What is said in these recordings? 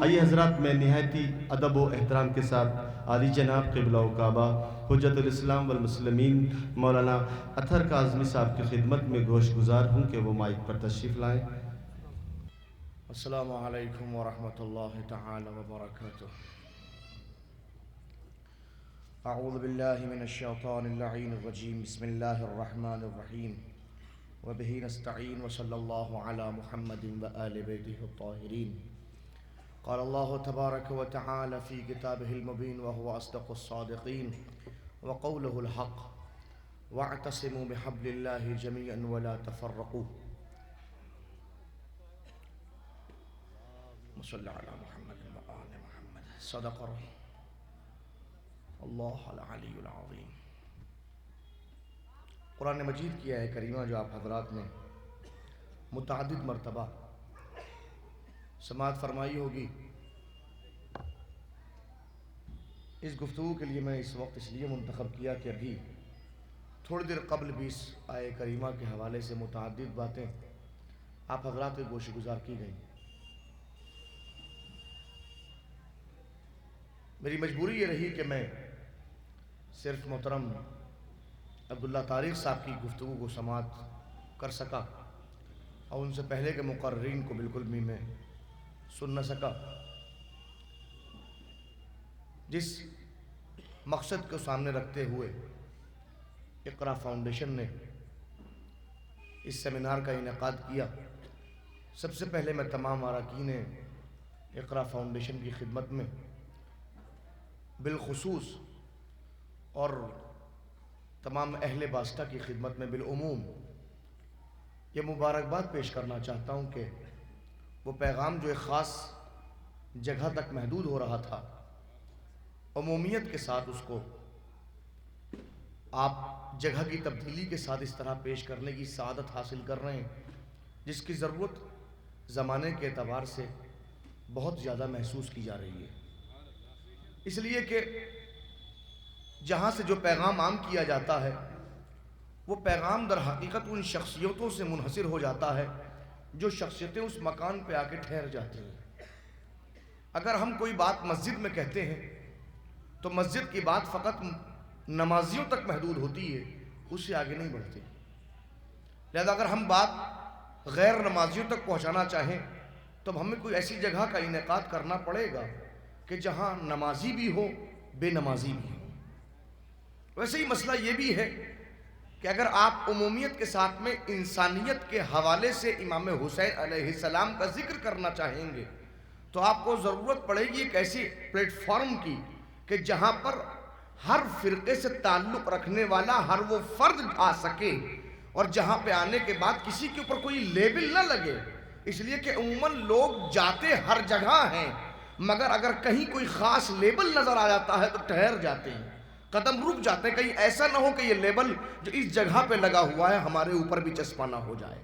آئیے حضرات، میں نہایتی ادب و احترام کے ساتھ عالی جناب قبلہ و کعبہ حجت الاسلام والمسلمین مولانا اطہر کاظمی صاحب کی خدمت میں گوش گزار ہوں کہ وہ مائک پر تشریف لائیں۔ السلام علیکم ورحمۃ اللہ تعالی وبرکاتہ۔ اعوذ باللہ من الشیطان اللعین الرجیم، بسم اللہ الرحمن الرحیم، وبہ نستعین، وصلی اللہ علی محمد وآل بیتہ الطاہرین۔ قال اللہ تبارک وتعالی فی کتابہ المبین وہو اصدق الصادقین، وقولہ الحق، واعتصموا بحبل اللہ جمیعا ولا تفرقوا۔ صلی علی محمد وآل محمد۔ صدق اللہ العلی العظیم۔ قرآن مجید کی آیہ کریمہ جو آپ حضرات نے متعدد مرتبہ سماعت فرمائی ہوگی، اس گفتگو کے لیے میں اس وقت اس لیے منتخب کیا کہ ابھی تھوڑی دیر قبل بھی اس آیہ کریمہ کے حوالے سے متعدد باتیں آپ حضرات کے گوش گزار کی گئیں۔ میری مجبوری یہ رہی کہ میں صرف محترم عبداللہ طارق صاحب کی گفتگو کو سماعت کر سکا اور ان سے پہلے کے مقررین کو بالکل بھی میں سن نہ سکا۔ جس مقصد کو سامنے رکھتے ہوئے اقرا فاؤنڈیشن نے اس سیمینار کا انعقاد کیا، سب سے پہلے میں تمام اراکین اقرا فاؤنڈیشن کی خدمت میں بالخصوص اور تمام اہل باسطہ کی خدمت میں بالعموم یہ مبارکباد پیش کرنا چاہتا ہوں کہ وہ پیغام جو ایک خاص جگہ تک محدود ہو رہا تھا، عمومیت کے ساتھ اس کو آپ جگہ کی تبدیلی کے ساتھ اس طرح پیش کرنے کی سعادت حاصل کر رہے ہیں، جس کی ضرورت زمانے کے اعتبار سے بہت زیادہ محسوس کی جا رہی ہے۔ اس لیے کہ جہاں سے جو پیغام عام کیا جاتا ہے وہ پیغام در حقیقت ان شخصیتوں سے منحصر ہو جاتا ہے جو شخصیتیں اس مکان پہ آ کے ٹھہر جاتی ہیں۔ اگر ہم کوئی بات مسجد میں کہتے ہیں تو مسجد کی بات فقط نمازیوں تک محدود ہوتی ہے، اس سے آگے نہیں بڑھتی۔ لہذا اگر ہم بات غیر نمازیوں تک پہنچانا چاہیں تو ہمیں کوئی ایسی جگہ کا انعقاد کرنا پڑے گا کہ جہاں نمازی بھی ہو، بے نمازی بھی ہو۔ ویسے ہی مسئلہ یہ بھی ہے کہ اگر آپ عمومیت کے ساتھ میں انسانیت کے حوالے سے امام حسین علیہ السلام کا ذکر کرنا چاہیں گے تو آپ کو ضرورت پڑے گی ایک ایسی پلیٹ فارم کی کہ جہاں پر ہر فرقے سے تعلق رکھنے والا ہر وہ فرد آ سکے اور جہاں پہ آنے کے بعد کسی کے اوپر کوئی لیبل نہ لگے، اس لیے کہ عموماً لوگ جاتے ہر جگہ ہیں مگر اگر کہیں کوئی خاص لیبل نظر آ جاتا ہے تو ٹھہر جاتے ہیں، قدم رک جاتے ہیں، کہیں ایسا نہ ہو کہ یہ لیبل جو اس جگہ پہ لگا ہوا ہے ہمارے اوپر بھی چسپاں نہ ہو جائے۔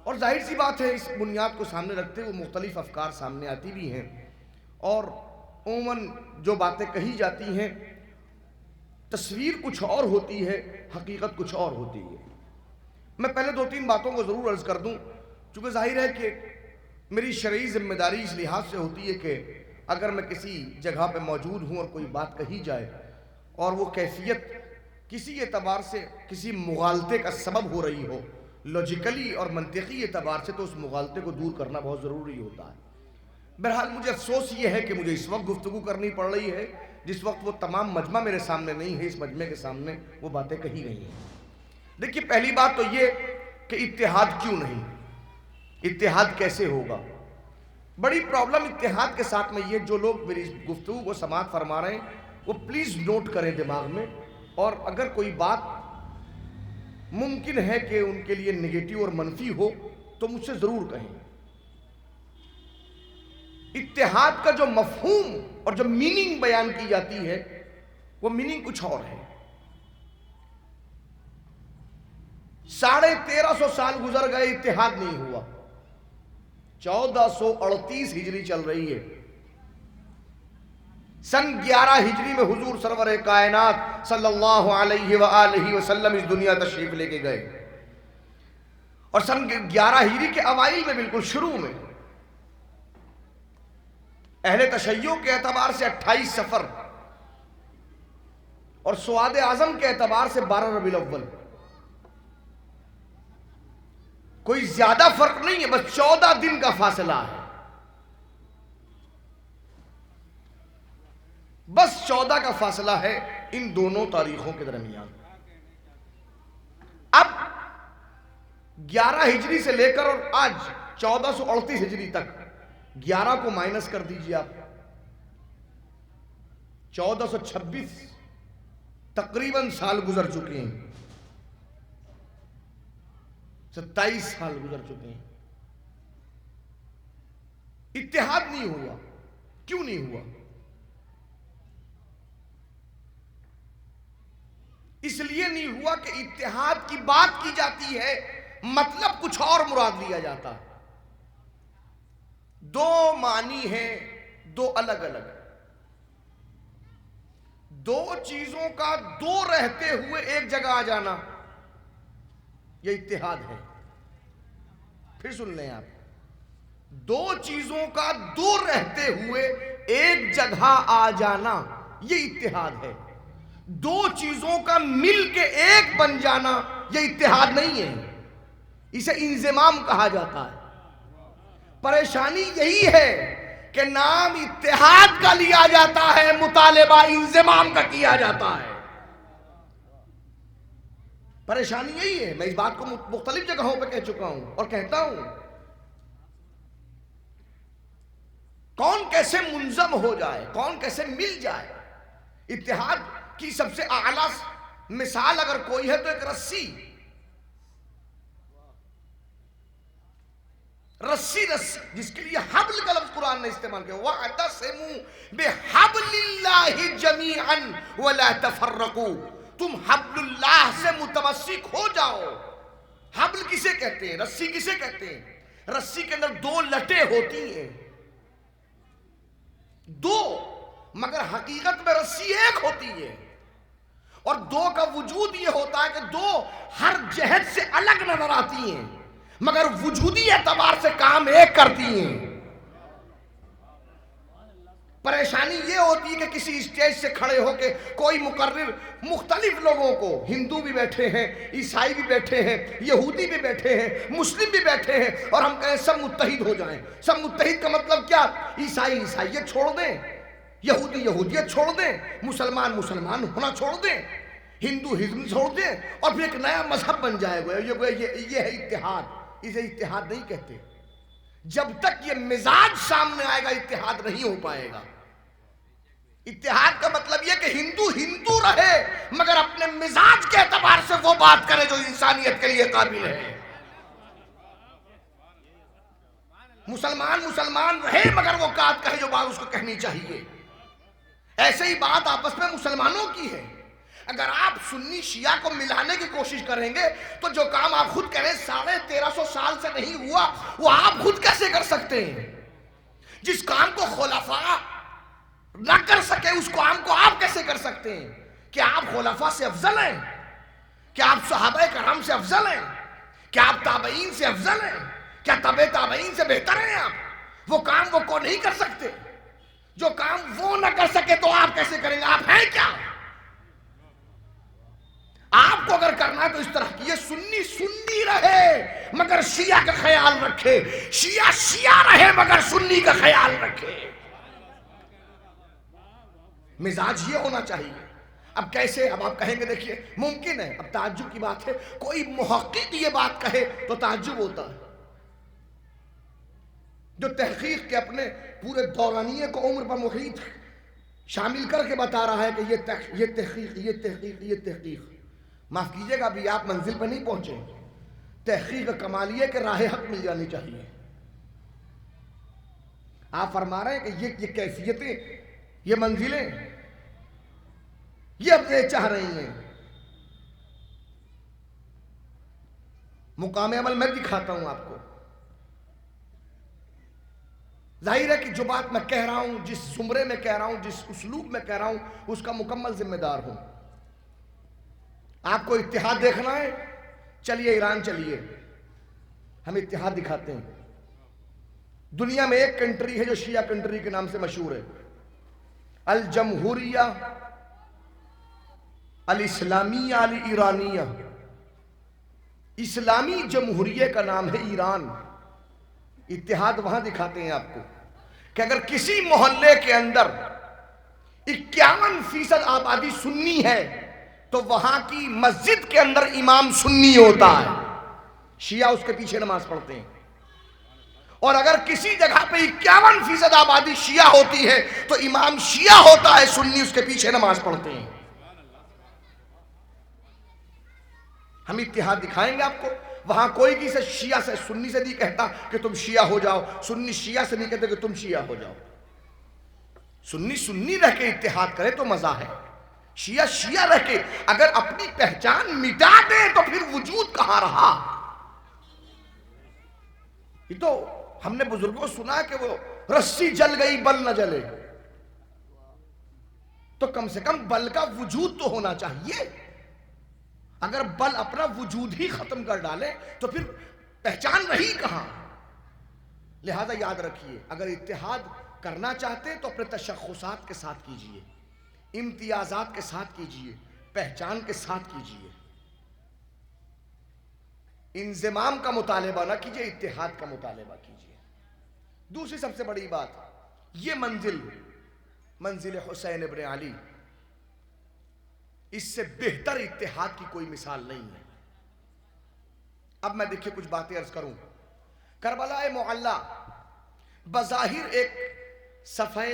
اور ظاہر سی بات ہے اس بنیاد کو سامنے رکھتے ہوئے مختلف افکار سامنے آتی بھی ہیں اور عموماً جو باتیں کہی جاتی ہیں تصویر کچھ اور ہوتی ہے، حقیقت کچھ اور ہوتی ہے۔ میں پہلے دو تین باتوں کو ضرور عرض کر دوں، چونکہ ظاہر ہے کہ میری شرعی ذمہ داری اس لحاظ سے ہوتی ہے کہ اگر میں کسی جگہ پہ موجود ہوں اور کوئی بات کہی جائے اور وہ کیفیت کسی اعتبار سے کسی مغالطے کا سبب ہو رہی ہو، لاجیکلی اور منطقی اعتبار سے، تو اس مغالطے کو دور کرنا بہت ضروری ہوتا ہے۔ بہرحال مجھے افسوس یہ ہے کہ مجھے اس وقت گفتگو کرنی پڑ رہی ہے جس وقت وہ تمام مجمع میرے سامنے نہیں ہے، اس مجمع کے سامنے وہ باتیں کہی گئی ہیں۔ دیکھیے پہلی بات تو یہ کہ اتحاد کیوں نہیں، اتحاد کیسے ہوگا؟ بڑی پرابلم اتحاد کے ساتھ میں یہ، جو لوگ میری گفتگو کو سماعت فرما رہے ہیں وہ پلیز نوٹ کریں دماغ میں، اور اگر کوئی بات ممکن ہے کہ ان کے لیے نگیٹو اور منفی ہو تو مجھ سے ضرور کہیں۔ اتحاد کا جو مفہوم اور جو میننگ بیان کی جاتی ہے وہ میننگ کچھ اور ہے۔ 1350 سال گزر گئے، اتحاد نہیں ہوا۔ 1438 ہجری چل رہی ہے، سن 11 ہجری میں حضور سرور کائنات صلی اللہ علیہ وآلہ وسلم اس دنیا تشریف لے کے گئے، اور سن 11 ہجری کے اوائل میں بالکل شروع میں اہل تشیع کے اعتبار سے 28 صفر اور سواد اعظم کے اعتبار سے 12 ربیع الاول. کوئی زیادہ فرق نہیں ہے، بس 14 دن کا فاصلہ ہے. بس 14 کا فاصلہ ہے ان دونوں تاریخوں کے درمیان. اب 11 ہجری سے لے کر اور آج 1438 ہجری تک 11 کو مائنس کر دیجئے آپ، 1426 تقریباً سال گزر چکے ہیں، 27 سال گزر چکے ہیں. اتحاد نہیں ہوا. کیوں نہیں ہوا؟ اس لیے نہیں ہوا کہ اتحاد کی بات کی جاتی ہے، مطلب کچھ اور مراد لیا جاتا ہے. دو معنی ہیں، دو الگ الگ. دو چیزوں کا دو رہتے ہوئے ایک جگہ آ جانا، یہ اتحاد ہے. پھر سن لیں آپ، دو چیزوں کا دو رہتے ہوئے ایک جگہ آ جانا یہ اتحاد ہے. دو چیزوں کا مل کے ایک بن جانا یہ اتحاد نہیں ہے، اسے انضمام کہا جاتا ہے. پریشانی یہی ہے کہ نام اتحاد کا لیا جاتا ہے، مطالبہ انضمام کا کیا جاتا ہے. پریشانی یہی ہے. میں اس بات کو مختلف جگہوں پہ کہہ چکا ہوں اور کہتا ہوں. کون کیسے منظم ہو جائے، کون کیسے مل جائے. اتحاد کی سب سے اعلیٰ مثال اگر کوئی ہے تو ایک رسی. رسی جس کے لیے حبل کا لفظ قرآن نے استعمال کیا، وَاعْتَصِمُوا بِحَبْلِ اللَّهِ جَمِيعًا وَلَا تَفَرَّقُوا. تم حبل اللہ سے متمسک ہو جاؤ. حبل کسے کہتے ہیں؟ رسی کسے کہتے ہیں؟ رسی کے اندر دو لٹیں ہوتی ہیں، دو، مگر حقیقت میں رسی ایک ہوتی ہے. اور دو کا وجود یہ ہوتا ہے کہ دو ہر جہت سے الگ نظر آتی ہیں مگر وجودی اعتبار سے کام ایک کرتی ہیں. پریشانی یہ ہوتی ہے کہ کسی اسٹیج سے کھڑے ہو کے کوئی مقرر مختلف لوگوں کو، ہندو بھی بیٹھے ہیں، عیسائی بھی بیٹھے ہیں، یہودی بھی بیٹھے ہیں، مسلم بھی بیٹھے ہیں، اور ہم کہیں سب متحد ہو جائیں. سب متحد کا مطلب کیا؟ عیسائی عیسائیت چھوڑ دیں، یہودی یہودیت چھوڑ دیں، مسلمان مسلمان ہونا چھوڑ دیں، ہندو ہندو چھوڑ دیں، اور پھر ایک نیا مذہب بن جائے گا. یہ ہے اتحاد. اسے اتحاد نہیں کہتے. جب تک یہ مزاج سامنے آئے گا اتحاد نہیں ہو پائے گا. اتحاد کا مطلب یہ کہ ہندو ہندو رہے مگر اپنے مزاج کے اعتبار سے وہ بات کرے جو انسانیت کے لیے قابل ہے. مسلمان مسلمان رہے مگر وہ بات کہے جو بات اس کو کہنی چاہیے. ایسے ہی بات آپس میں مسلمانوں کی ہے. اگر آپ سنی شیعہ کو ملانے کی کوشش کریں گے تو جو کام آپ خود کریں 1350 سال سے نہیں ہوا وہ آپ خود کیسے کر سکتے ہیں؟ جس کام کو خلفاء نہ کر سکے اس کام کو آپ کیسے کر سکتے ہیں؟ کیا آپ خلفاء سے افضل ہیں؟ کیا آپ صحابہ کرام سے افضل ہیں؟ کیا آپ تابعین سے افضل ہیں؟ کیا تبع تابعین سے بہتر ہیں آپ؟ وہ کام وہ نہیں کر سکتے. جو کام وہ نہ کر سکے تو آپ کیسے کریں گے؟ آپ ہیں کیا؟ آپ کو اگر کرنا ہے تو اس طرح کی یہ سنی سنی رہے مگر شیعہ کا خیال رکھے، شیعہ شیعہ رہے مگر سنی کا خیال رکھے. مزاج یہ ہونا چاہیے. اب کیسے؟ اب آپ کہیں گے دیکھیے ممکن ہے، اب تعجب کی بات ہے کوئی محقق یہ بات کہے تو تعجب ہوتا ہے، جو تحقیق کے اپنے پورے دورانیے کو عمر پر محیط شامل کر کے بتا رہا ہے کہ یہ تحقیق. معاف کیجئے گا ابھی آپ منزل پر نہیں پہنچے. تحقیق کمالیے کے راہ حق مل جانی چاہیے. آپ فرما رہے ہیں کہ یہ کیفیتیں، یہ منزلیں یہ اپنے چاہ رہی ہیں. مقام عمل میں دکھاتا ہوں آپ کو. ظاہر ہے کہ جو بات میں کہہ رہا ہوں، جس زمرے میں کہہ رہا ہوں، جس اسلوب میں کہہ رہا ہوں، اس کا مکمل ذمہ دار ہوں. آپ کو اتحاد دیکھنا ہے، چلیے ایران چلیے، ہم اتحاد دکھاتے ہیں. دنیا میں ایک کنٹری ہے جو شیعہ کنٹری کے نام سے مشہور ہے، الجمہوریہ الاسلامیہ الایرانیہ، اسلامی جمہوریہ کا نام ہے ایران۔ اتحاد وہاں دکھاتے ہیں آپ کو کہ اگر کسی محلے کے اندر 51% آبادی سنی ہے تو وہاں کی مسجد کے اندر امام سنی ہوتا ہے، شیعہ اس کے پیچھے نماز پڑھتے ہیں۔ اور اگر کسی جگہ پہ 51% آبادی شیعہ ہوتی ہے تو امام شیعہ ہوتا ہے، سنی اس کے پیچھے نماز پڑھتے ہیں۔ ہم اتحاد دکھائیں گے آپ کو، وہاں کوئی کسی شیعہ سے سنی سے نہیں کہتا کہ تم شیعہ ہو جاؤ، سنی شیعہ سے نہیں کہتے کہ تم شیعہ ہو جاؤ۔ سنی سنی رہ کے اتحاد کرے تو مزہ ہے، شیعہ شیعہ رہ کے اگر اپنی پہچان مٹا دے تو پھر وجود کہاں رہا؟ یہ تو ہم نے بزرگوں سنا کہ وہ رسی جل گئی بل نہ جلے، تو کم سے کم بل کا وجود تو ہونا چاہیے۔ اگر بل اپنا وجود ہی ختم کر ڈالے تو پھر پہچان رہی کہاں؟ لہذا یاد رکھیے، اگر اتحاد کرنا چاہتے ہیں تو اپنے تشخصات کے ساتھ کیجئے، امتیازات کے ساتھ کیجئے، پہچان کے ساتھ کیجئے۔ انضمام کا مطالبہ نہ کیجئے، اتحاد کا مطالبہ کیجئے۔ دوسری سب سے بڑی بات، یہ منزل حسین ابن علی، اس سے بہتر اتحاد کی کوئی مثال نہیں ہے۔ اب میں دیکھیے کچھ باتیں عرض کروں۔ کربلا معلی بظاہر ایک صفحہ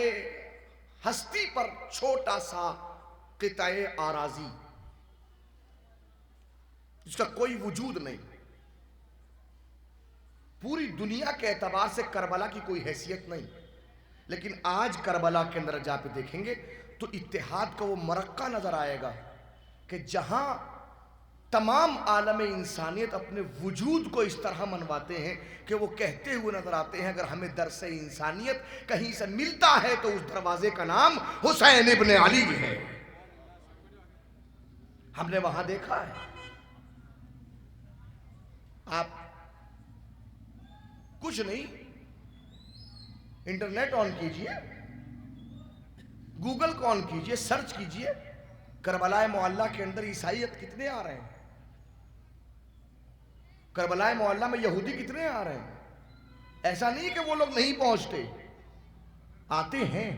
ہستی پر چھوٹا سا قطع اراضی جس کا کوئی وجود نہیں، پوری دنیا کے اعتبار سے کربلا کی کوئی حیثیت نہیں، لیکن آج کربلا کے اندر جا کے دیکھیں گے تو اتحاد کا وہ مرقع نظر آئے گا کہ جہاں تمام عالم انسانیت اپنے وجود کو اس طرح منواتے ہیں کہ وہ کہتے ہوئے نظر آتے ہیں اگر ہمیں درس انسانیت کہیں سے ملتا ہے تو اس دروازے کا نام حسین ابن علی ہے۔ ہم نے وہاں دیکھا ہے، آپ کچھ نہیں، انٹرنیٹ آن کیجئے، گوگل کو آن کیجئے، سرچ کیجئے، کربلا معلی کے اندر عیسائیت کتنے آ رہے ہیں، کربلا معلی میں یہودی کتنے آ رہے ہیں۔ ایسا نہیں کہ وہ لوگ نہیں پہنچتے، آتے ہیں۔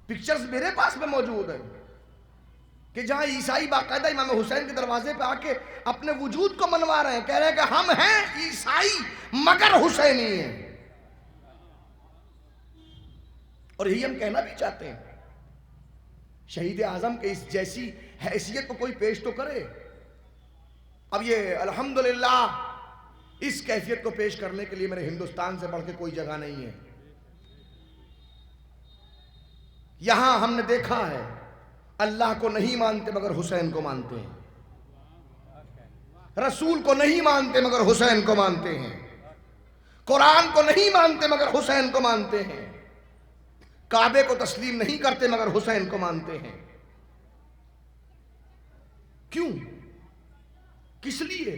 پکچرز میرے پاس میں موجود ہیں کہ جہاں عیسائی باقاعدہ امام حسین کے دروازے پہ آ کے اپنے وجود کو منوا رہے ہیں، کہہ رہے ہیں کہ ہم ہیں عیسائی مگر حسینی ہیں، اور یہی ہم کہنا بھی چاہتے ہیں۔ شہید اعظم کے اس جیسی حیثیت کو کوئی پیش تو کرے۔ اب یہ الحمدللہ اس کیفیت کو پیش کرنے کے لیے میرے ہندوستان سے بڑھ کے کوئی جگہ نہیں ہے۔ یہاں ہم نے دیکھا ہے اللہ کو نہیں مانتے مگر حسین کو مانتے ہیں، رسول کو نہیں مانتے مگر حسین کو مانتے ہیں، قرآن کو نہیں مانتے مگر حسین کو مانتے ہیں، کعبے کو تسلیم نہیں کرتے مگر حسین کو مانتے ہیں۔ کیوں؟ کس لیے؟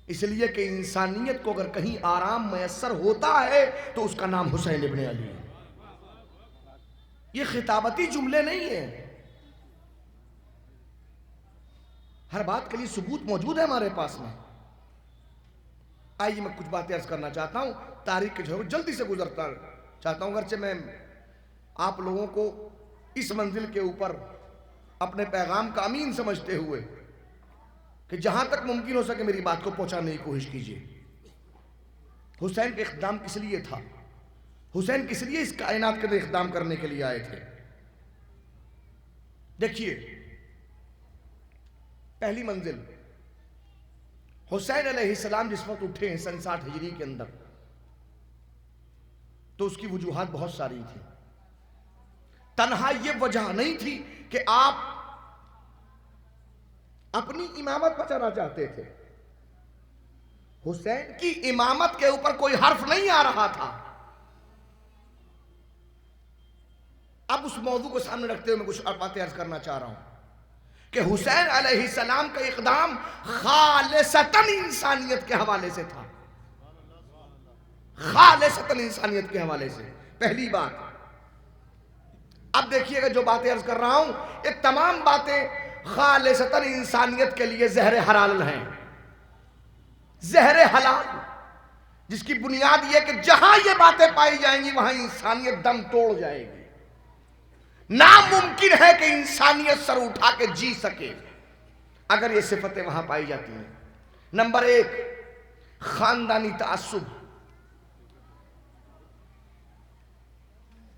اس لیے کہ انسانیت کو اگر کہیں آرام میسر ہوتا ہے تو اس کا نام حسین ابن علی ہے۔ یہ خطابتی جملے نہیں ہیں، ہر بات کے لیے ثبوت موجود ہے ہمارے پاس میں۔ آئیے میں کچھ باتیں عرض کرنا چاہتا ہوں، تاریخ کے جھوک جلدی سے گزرتا چاہتا ہوں، اگرچہ میں آپ لوگوں کو اس منزل کے اوپر اپنے پیغام کا امین سمجھتے ہوئے کہ جہاں تک ممکن ہو سکے میری بات کو پہنچانے کی کوشش کیجیے۔ حسین کا اقدام کس لیے تھا؟ حسین کس لیے اس کائنات کے اندر اقدام کرنے کے لیے آئے تھے؟ دیکھیے، پہلی منزل حسین علیہ السلام جس وقت اٹھے ہیں سن 60 ہجری کے اندر، تو اس کی وجوہات بہت ساری تھی۔ تنہا یہ وجہ نہیں تھی کہ آپ اپنی امامت بچانا چاہتے تھے، حسین کی امامت کے اوپر کوئی حرف نہیں آ رہا تھا۔ اب اس موضوع کو سامنے رکھتے ہوئے میں کچھ باتیں عرض کرنا چاہ رہا ہوں کہ حسین علیہ السلام کا اقدام خالصتاً انسانیت کے حوالے سے تھا، خالصتاً انسانیت کے حوالے سے. پہلی بات. اب دیکھیے گا جو باتیں عرض کر رہا ہوں یہ تمام باتیں خالصتاً انسانیت کے لیے زہر حلال ہیں. زہر حلال جس کی بنیاد یہ کہ جہاں یہ باتیں پائی جائیں گی وہاں انسانیت دم توڑ جائے گی. ناممکن ہے کہ انسانیت سر اٹھا کے جی سکے اگر یہ صفتیں وہاں پائی جاتی ہیں. نمبر ایک، خاندانی تعصب.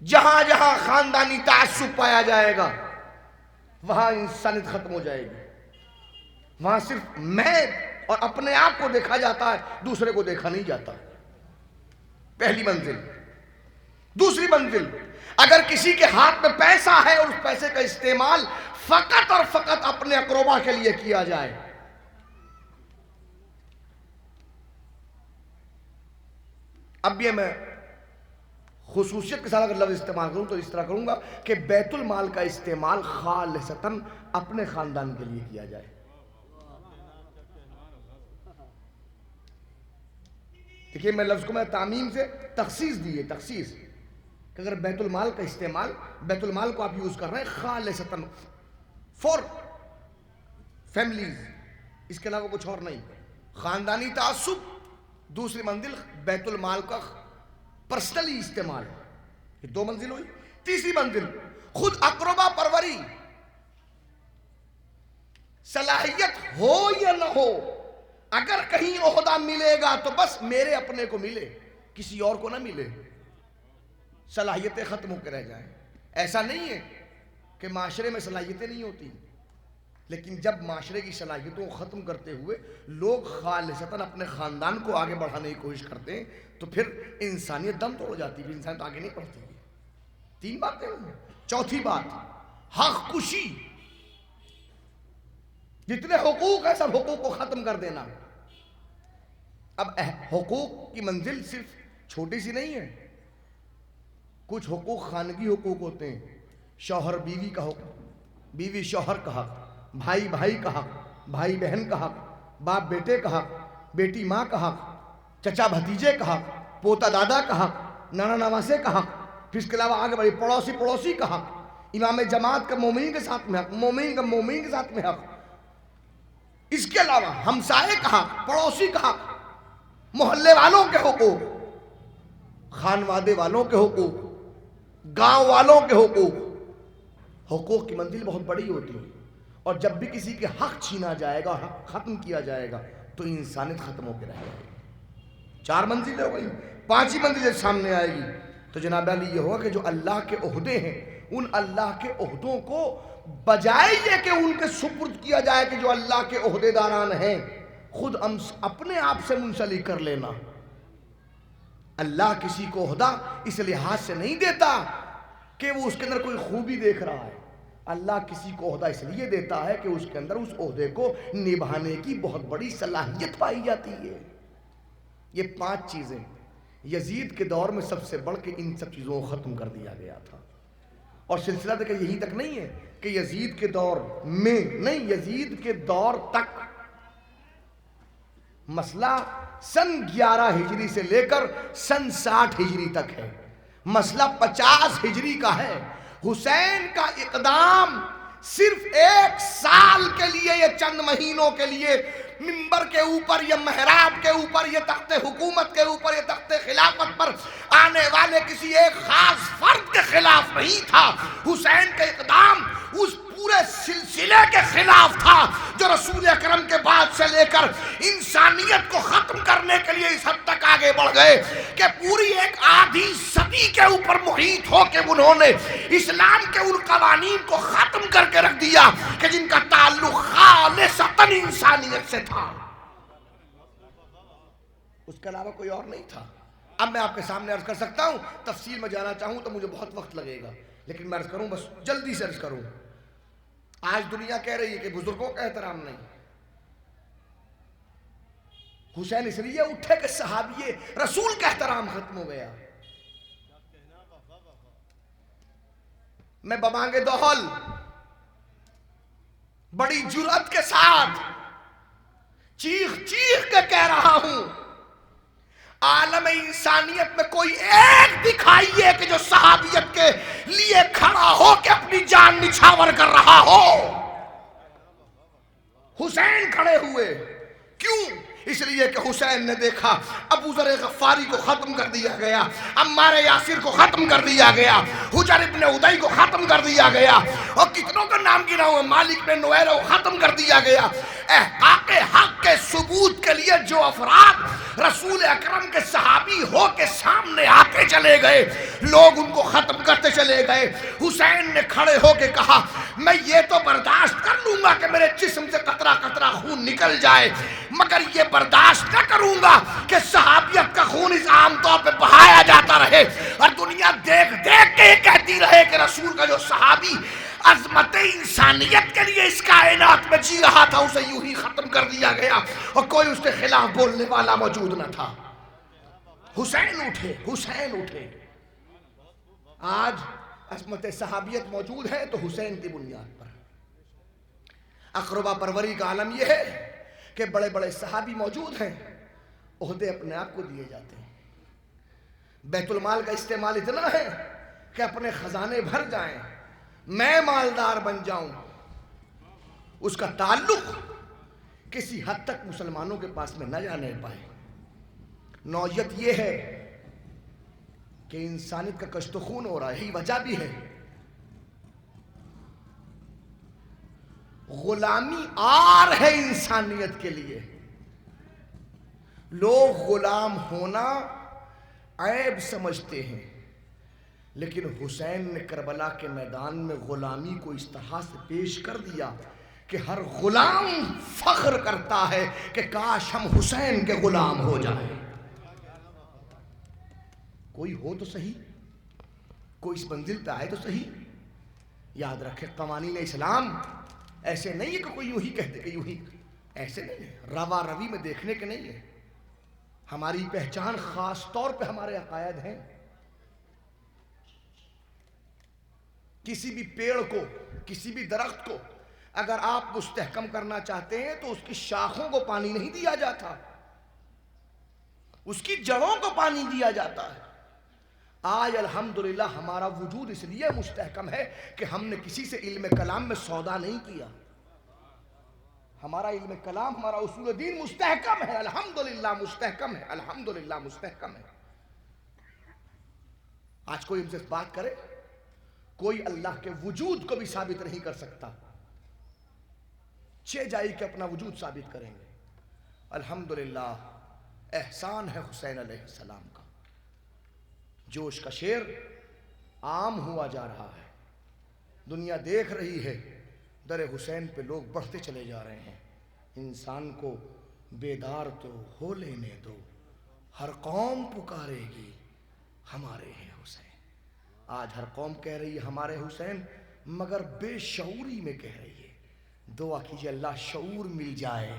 جہاں جہاں خاندانی تعصب پایا جائے گا وہاں انسانیت ختم ہو جائے گی. وہاں صرف میں اور اپنے آپ کو دیکھا جاتا ہے، دوسرے کو دیکھا نہیں جاتا. پہلی منزل. دوسری منزل، اگر کسی کے ہاتھ میں پیسہ ہے اور اس پیسے کا استعمال فقط اور فقط اپنے اقربا کے لیے کیا جائے. اب یہ میں خصوصیت کے ساتھ اگر لفظ استعمال کروں تو اس طرح کروں گا کہ بیت المال کا استعمال خالصتاً اپنے خاندان کے لیے کیا جائے. دیکھیے میں لفظ کو میں تعمیم سے تخصیص دی ہے، تخصیص کہ اگر بیت المال کا استعمال، بیت المال کو آپ یوز کر رہے ہیں خالصتاً فور فیملیز، اس کے علاوہ کچھ اور نہیں. خاندانی تعصب. دوسری منزل بیت المال کا پرسنلی استعمال. یہ دو منزل ہوئی. تیسری منزل خود اقربا پروری. صلاحیت ہو یا نہ ہو، اگر کہیں عہدہ ملے گا تو بس میرے اپنے کو ملے، کسی اور کو نہ ملے. صلاحیتیں ختم ہو کے رہ جائیں. ایسا نہیں ہے کہ معاشرے میں صلاحیتیں نہیں ہوتی، لیکن جب معاشرے کی صلاحیتوں کو ختم کرتے ہوئے لوگ خالصتاً اپنے خاندان کو آگے بڑھانے کی کوشش کرتے ہیں تو پھر انسانیت دم توڑ جاتی ہے، انسانیت آگے نہیں بڑھتی. تین باتیں. چوتھی بات، حق کشی. جتنے حقوق ہیں سب حقوق کو ختم کر دینا. اب حقوق کی منزل صرف چھوٹی سی نہیں ہے. کچھ حقوق خانگی حقوق ہوتے ہیں. شوہر بیوی کا حق، بیوی شوہر کا حق، بھائی بھائی کا حق، بھائی بہن کا حق، باپ بیٹے کا حق، بیٹی ماں کا حق، چچا بھتیجے کا حق، پوتا دادا کا حق، نانا نواسے کا حق. پھر اس کے علاوہ آگے بڑھی پڑوسی کا حق، امام جماعت کا مومنین کے ساتھ میں حق، مومنین کا مومنین کے ساتھ میں حق. اس کے علاوہ ہمسائے کا حق، پڑوسی کا حق، محلے والوں کے حقوق، خانوادے والوں کے حقوق، گاؤں والوں کے حقوق. حقوق کی منزل بہت بڑی ہوتی ہے اور جب بھی کسی کے حق چھینا جائے گا، حق ختم کیا جائے گا تو انسانیت ختم ہو کے رہ جائے گی. 4 منزلیں ہو گئی. 5ویں منزل سامنے آئے گی تو جناب علی یہ ہوگا کہ جو اللہ کے عہدے ہیں ان اللہ کے عہدوں کو بجائے یہ کہ ان کے سپرد کیا جائے کہ جو اللہ کے عہدے داران ہیں خود اپنے آپ سے منسلک کر لینا. اللہ کسی کو عہدہ اس لحاظ سے نہیں دیتا کہ وہ اس کے اندر کوئی خوبی دیکھ رہا ہے. اللہ کسی کو عہدہ اس لیے دیتا ہے کہ اس کے اندر اس عہدے کو نبھانے کی بہت بڑی صلاحیت پائی جاتی ہے. یہ 5 چیزیں یزید کے دور میں سب سے بڑھ کے ان سب چیزوں کو ختم کر دیا گیا تھا. اور سلسلہ دیکھیں یہی تک نہیں ہے کہ یزید کے دور میں نہیں، یزید کے دور تک مسئلہ سن 11 ہجری سے لے کر سن 60 ہجری تک ہے. مسئلہ 50 ہجری کا ہے. حسین کا اقدام صرف 1 سال کے لیے، یہ چند مہینوں کے لیے منبر کے اوپر، یہ محراب کے اوپر، یہ تخت حکومت کے اوپر، یہ تخت خلافت پر آنے والے کسی ایک خاص فرد کے خلاف نہیں تھا. حسین کا اقدام اس پورے سلسلے کے خلاف تھا جو رسول اکرم کے بعد سے لے کر انسانیت کو ختم کرنے کے لیے اس حد تک آگے بڑھ گئے کہ پوری ایک آدھی صدی کے اوپر محیط ہو کے انہوں نے اسلام کے ان قوانین کو ختم کر کے رکھ دیا کہ جن کا تعلق خالصتاً انسانیت سے تھا، اس کے علاوہ کوئی اور نہیں تھا. اب میں آپ کے سامنے عرض کر سکتا ہوں، تفصیل میں جانا چاہوں تو مجھے بہت وقت لگے گا، لیکن میں عرض کروں، بس جلدی سے عرض کروں. آج دنیا کہہ رہی ہے کہ بزرگوں کا احترام نہیں. حسین اس لیے اٹھے کہ صحابی رسول کا احترام ختم ہو گیا. میں ببانگ دہل بڑی جرأت کے ساتھ چیخ چیخ کے کہہ رہا ہوں، عالم انسانیت میں کوئی ایک دکھائیے کہ جو صحابیت کے لیے کھڑا ہو کے اپنی جان نچھاور کر رہا ہو۔ حسین کھڑے ہوئے، کیوں؟ اس لیے کہ حسین نے دیکھا ابو ذر غفاری کو ختم کر دیا گیا، عمار یاسر کو ختم کر دیا گیا، حجر ابن عدی کو ختم کر دیا گیا، اور کتنوں کا نام گنا ہوا، مالک بن نویرہ کو ختم کر دیا گیا۔ احقاق حق کے ثبوت کے لیے جو افراد رسول اکرم کے صحابی ہو کے سامنے آتے چلے گئے، لوگ ان کو ختم کرتے چلے گئے۔ حسین نے کھڑے ہو کے کہا میں یہ تو برداشت کر لوں گا کہ میرے جسم سے قطرہ قطرہ خون نکل جائے، مگر یہ برداشت نہ کروں گا کہ صحابیت کا خون اس عام طور پہ بہایا جاتا رہے اور دنیا دیکھ دیکھ کے کہتی رہے کہ رسول کا جو صحابی عظمت انسانیت کے لیے اس کائنات میں جی رہا تھا اسے یوں ہی ختم کر دیا گیا اور کوئی اس کے خلاف بولنے والا موجود نہ تھا۔ حسین اٹھے، حسین اٹھے۔ آج عظمت صحابیت موجود ہے تو حسین کی بنیاد پر۔ اقربا پروری کا عالم یہ ہے کہ بڑے بڑے صحابی موجود ہیں، عہدے اپنے آپ کو دیے جاتے ہیں، بیت المال کا استعمال اتنا ہے کہ اپنے خزانے بھر جائیں، میں مالدار بن جاؤں، اس کا تعلق کسی حد تک مسلمانوں کے پاس میں نہ جانے پائے۔ نوعیت یہ ہے کہ انسانیت کا کشت و خون ہو رہا ہے، یہی وجہ بھی ہے۔ غلامی آر ہے انسانیت کے لیے، لوگ غلام ہونا عیب سمجھتے ہیں، لیکن حسین نے کربلا کے میدان میں غلامی کو اس طرح سے پیش کر دیا کہ ہر غلام فخر کرتا ہے کہ کاش ہم حسین کے غلام ہو جائیں۔ کوئی ہو تو صحیح، کوئی اس منزل پہ آئے تو صحیح۔ یاد رکھے قوانین اسلام ایسے نہیں ہے کہ کوئی یوں ہی کہتے کہ یوں ہی، ایسے نہیں ہے، روا روی میں دیکھنے کے نہیں ہے۔ ہماری پہچان خاص طور پہ ہمارے عقائد ہیں۔ کسی بھی پیڑ کو، کسی بھی درخت کو اگر آپ مستحکم کرنا چاہتے ہیں تو اس کی شاخوں کو پانی نہیں دیا جاتا، اس کی جڑوں کو پانی دیا جاتا ہے۔ آج الحمدللہ ہمارا وجود اس لیے مستحکم ہے کہ ہم نے کسی سے علم کلام میں سودا نہیں کیا۔ ہمارا علم کلام، ہمارا اصول دین مستحکم ہے، الحمدللہ مستحکم ہے، الحمدللہ مستحکم ہے۔ آج کوئی ہم سے بات کرے، کوئی اللہ کے وجود کو بھی ثابت نہیں کر سکتا، چہ جائی کہ اپنا وجود ثابت کریں گے۔ الحمدللہ احسان ہے حسین علیہ السلام کا۔ جوش کا شیر عام ہوا جا رہا ہے، دنیا دیکھ رہی ہے، در حسین پہ لوگ بڑھتے چلے جا رہے ہیں۔ انسان کو بیدار تو ہو لینے دو، ہر قوم پکارے گی ہمارے ہیں حسین۔ آج ہر قوم کہہ رہی ہے ہمارے حسین، مگر بے شعوری میں کہہ رہی ہے۔ دعا کیجئے اللہ شعور مل جائے۔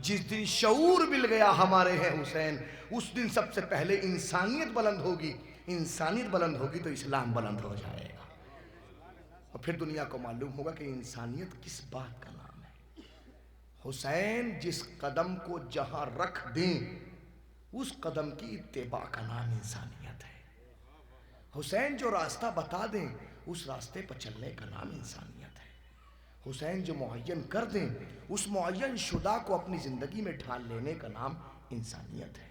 جس دن شعور مل گیا ہمارے ہیں حسین، اس دن سب سے پہلے انسانیت بلند ہوگی، انسانیت بلند ہوگی تو اسلام بلند ہو جائے گا، اور پھر دنیا کو معلوم ہوگا کہ انسانیت کس بات کا نام ہے۔ حسین جس قدم کو جہاں رکھ دیں اس قدم کی اتباع کا نام انسانیت ہے۔ حسین جو راستہ بتا دیں اس راستے پر چلنے کا نام انسانیت ہے۔ حسین جو معین کر دیں اس معین شدہ کو اپنی زندگی میں ڈھال لینے کا نام انسانیت ہے۔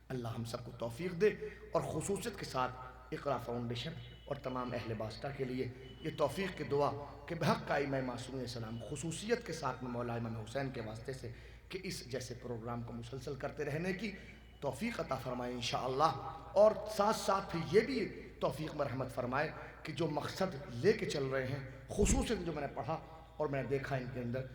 اللہ ہم سب کو توفیق دے، اور خصوصیت کے ساتھ اقرا فاؤنڈیشن اور تمام اہل باسطہ کے لیے یہ توفیق کی دعا کہ بحق امام معصوم علیہ السلام خصوصیت کے ساتھ میں مولا امام حسین کے واسطے سے کہ اس جیسے پروگرام کو مسلسل کرتے رہنے کی توفیق عطا فرمائے انشاءاللہ، اور ساتھ ساتھ پھر یہ بھی توفیق مرحمت فرمائے کہ جو مقصد لے کے چل رہے ہیں، خصوصاً جو میں نے پڑھا اور میں نے دیکھا ان کے اندر،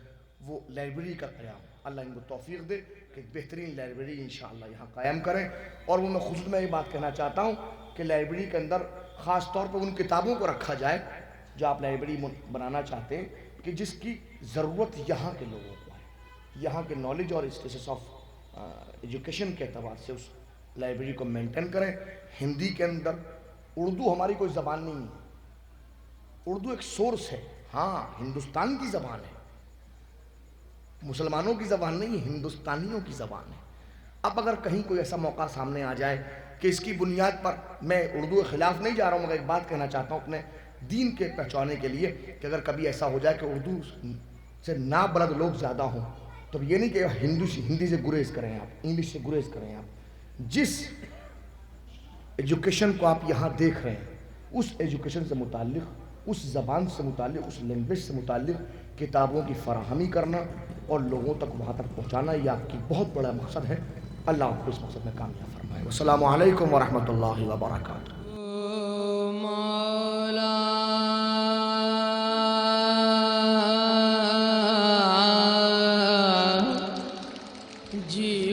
وہ لائبریری کا قیام، اللہ ان کو توفیق دے کہ ایک بہترین لائبریری انشاءاللہ یہاں قائم کریں۔ اور وہ میں خصوص میں یہ بات کہنا چاہتا ہوں کہ لائبریری کے اندر خاص طور پر ان کتابوں کو رکھا جائے جو آپ لائبریری بنانا چاہتے ہیں، کہ جس کی ضرورت یہاں کے لوگوں کو ہے، یہاں کے نالج اور اسٹیٹس آف ایجوکیشن کے اعتبار سے اس لائبریری کو مینٹین کریں۔ ہندی کے اندر، اردو ہماری کوئی زبان نہیں ہے، اردو ایک سورس ہے، ہاں ہندوستان کی زبان ہے، مسلمانوں کی زبان نہیں، ہندوستانیوں کی زبان ہے۔ اب اگر کہیں کوئی ایسا موقع سامنے آ جائے کہ اس کی بنیاد پر، میں اردو کے خلاف نہیں جا رہا ہوں، مگر ایک بات کہنا چاہتا ہوں اپنے دین کے پہچانے کے لیے، کہ اگر کبھی ایسا ہو جائے کہ اردو سے نابلد لوگ زیادہ ہوں، تو یہ نہیں کہ ہندی سے گریز کریں آپ، انگلش سے گریز کریں آپ۔ جس ایجوکیشن کو آپ یہاں دیکھ رہے ہیں، اس ایجوکیشن سے متعلق، اس زبان سے متعلق، اس لینگویج سے متعلق کتابوں کی فراہمی کرنا اور لوگوں تک وہاں تک پہنچانا، یہ آپ کی بہت بڑا مقصد ہے۔ اللہ آپ کو اس مقصد میں کامیاب فرمائے۔ السلام علیکم ورحمۃ اللہ وبرکاتہ۔ جی